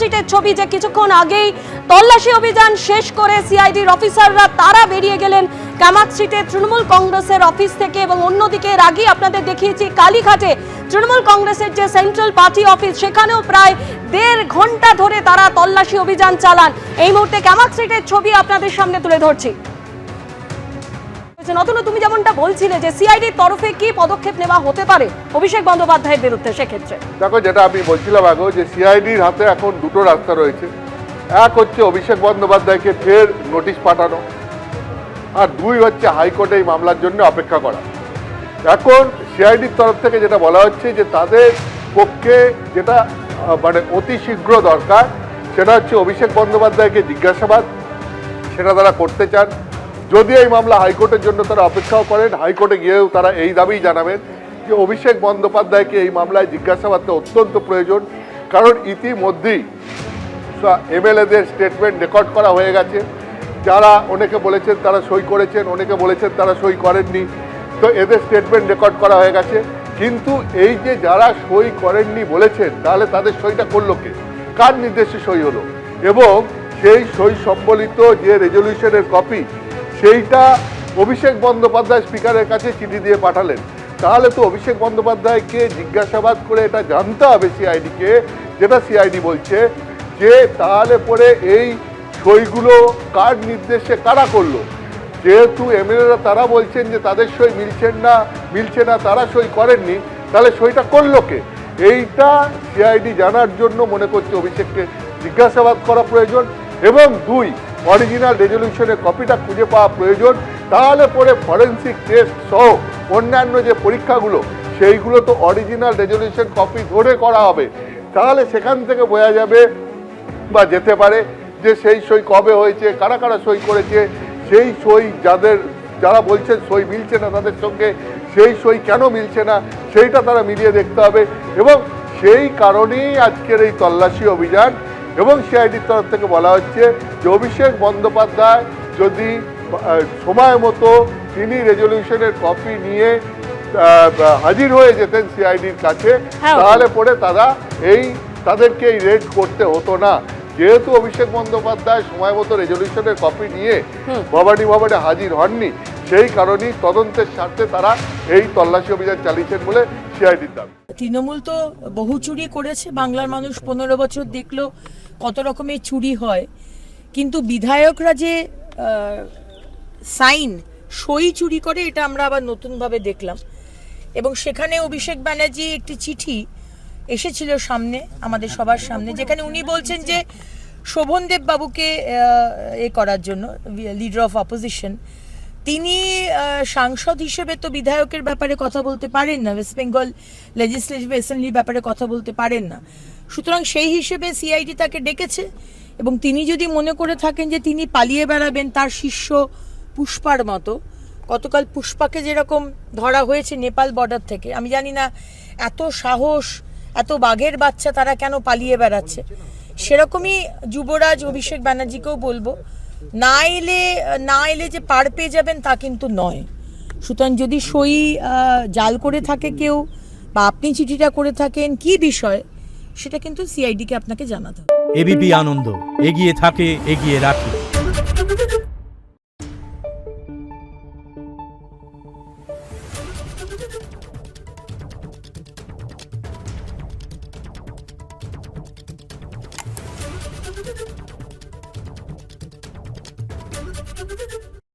স্ট্রিটের ছবি, যে কিছুক্ষণ আগেই তল্লাশি অভিযান শেষ করে সিআইডির অফিসাররা তারা বেরিয়ে গেলেন কামাক স্ট্রিটে তৃণমূল কংগ্রেসের অফিস থেকে। এবং অন্যদিকে এর আগেই আপনাদের দেখিয়েছি কালীঘাটে তৃণমূল কংগ্রেসের যে সেন্ট্রাল পার্টি অফিস, সেখানেও প্রায় 1.5 ঘন্টা ধরে তারা তল্লাশি অভিযান চালান। এই মুহূর্তে কামাক স্ট্রিটের ছবি আপনাদের সামনে তুলে ধরছি। নতুন তুমি যেমনটা বলছিলে যে সিআইডির তরফে কি পদক্ষেপ নেওয়া হতে পারে অভিষেক বন্দ্যোপাধ্যায়ের বিরুদ্ধে, সেক্ষেত্রে দেখো, যেটা আমি বলছিলাম আগে, যে সিআইডির হাতে এখন দুটো রাস্তা রয়েছে। এক হচ্ছে অভিষেক বন্দ্যোপাধ্যায়কে ফের নোটিশ পাঠানো, আর 2 হচ্ছে হাইকোর্টে এই মামলার জন্য অপেক্ষা করা। এখন সিআইডির তরফ থেকে যেটা বলা হচ্ছে যে তাদের পক্ষে যেটা মানে অতি শীঘ্র দরকার, সেটা হচ্ছে অভিষেক বন্দ্যোপাধ্যায়কে জিজ্ঞাসাবাদ, সেটা তারা করতে চান। যদি এই মামলা হাইকোর্টের জন্য তারা অপেক্ষাও করেন, হাইকোর্টে গিয়েও তারা এই দাবি জানাবেন যে অভিষেক বন্দ্যোপাধ্যায়কে এই মামলায় জিজ্ঞাসাবাদটা অত্যন্ত প্রয়োজন। কারণ ইতিমধ্যেই এমএলএদের স্টেটমেন্ট রেকর্ড করা হয়ে গেছে। যারা অনেকে বলেছেন তারা সই করেছেন, অনেকে বলেছেন তারা সই করেননি। তো এদের স্টেটমেন্ট রেকর্ড করা হয়ে গেছে। কিন্তু এই যে যারা সই করেননি বলেছেন, তাহলে তাদের সইটা করলো কে, কার নির্দেশে সই হলো, এবং সেই সই সম্বলিত যে রেজলিউশনের কপি, সেইটা অভিষেক বন্দ্যোপাধ্যায় স্পিকারের কাছে চিঠি দিয়ে পাঠালেন। তাহলে তো অভিষেক বন্দ্যোপাধ্যায়কে জিজ্ঞাসাবাদ করে এটা জানতে হবে সিআইডিকে, যেটা সিআইডি বলছে যে তাহলে পরে এই সইগুলো কার নির্দেশে কারা করলো। যেহেতু এমএলএরা তারা বলছেন যে তাদের সই মিলছে না, তারা সই করেননি, তাহলে সইটা করলো কে, এইটা সিআইডি জানার জন্য মনে করছে অভিষেককে জিজ্ঞাসাবাদ করা প্রয়োজন। এবং 2, অরিজিনাল রেজলিউশনের কপিটা খুঁজে পাওয়া প্রয়োজন। তাহলে পরে ফরেন্সিক টেস্ট সহ অন্যান্য যে পরীক্ষাগুলো, সেইগুলো তো অরিজিনাল রেজলিউশন কপি ধরে করা হবে। তাহলে সেখান থেকে বোঝা যাবে বা যেতে পারে যে সেই সই কবে হয়েছে, কারা কারা সই করেছে, সেই সই যারা বলছেন সই মিলছে না তাদের সঙ্গে সেই সই কেন মিলছে না, সেইটা তারা মিলিয়ে দেখতে হবে। এবং সেই কারণেই আজকের এই তল্লাশি অভিযান। এবং সিআইডির তরফ থেকে বলা হচ্ছে যে অভিষেক বন্দ্যোপাধ্যায় যদি সময় মতো তিনি রেজলিউশনের কপি নিয়ে হাজির হয়ে যেতেন সিআইডির কাছে, তাহলে পরে তাদেরকে এই রেড করতে হতো না। যেহেতু অভিষেক বন্দ্যোপাধ্যায় সময় মতো রেজলিউশনের কপি নিয়ে ভবানী ভবনে হাজির হননি, সেই কারণেই তদন্তের স্বার্থে তারা এই তল্লাশি অভিযান চালিয়েছেন বলে সিআইডির দাবি। তৃণমূল তো বহু চুরি করেছে, বাংলার মানুষ 15 বছর দেখলো কত রকমের চুরি হয়। কিন্তু বিধায়করা যে সই চুরি করে, এটা আমরা আবার নতুনভাবে দেখলাম। এবং সেখানে অভিষেক ব্যানার্জি একটি চিঠি এসেছিল সামনে, আমাদের সবার সামনে, যেখানে উনি বলছেন যে শোভনদেব বাবুকে করার জন্য, লিডার অফ অপোজিশন, তিনি সাংসদ হিসেবে তো বিধায়কের ব্যাপারে কথা বলতে পারেন না, ওয়েস্ট বেঙ্গল লেজিসলেটিভ অ্যাসেম্বলির ব্যাপারে কথা বলতে পারেন না। সুতরাং সেই হিসেবে সিআইডি তাকে ডেকেছে। এবং তিনি যদি মনে করে থাকেন যে তিনি পালিয়ে বেড়াবেন তার শিষ্য পুষ্পার মতো, গতকাল পুষ্পাকে যেরকম ধরা হয়েছে নেপাল বর্ডার থেকে, আমি জানি না এত সাহস, এত বাঘের বাচ্চা তারা কেন পালিয়ে বেড়াচ্ছে। সেরকমই যুবরাজ অভিষেক ব্যানার্জিকেও বলবো, না এলে যে পার পেয়ে যাবেন তা কিন্তু নয়। সুতরাং যদি সই জাল করে থাকে কেউ, বা আপনি চিঠিটা করে থাকেন, কি বিষয়, সেটা কিন্তু সিআইডিকে আপনাকে জানাতে হবে। এবিপি আনন্দ, এগিয়ে থাকে, এগিয়ে রাখে।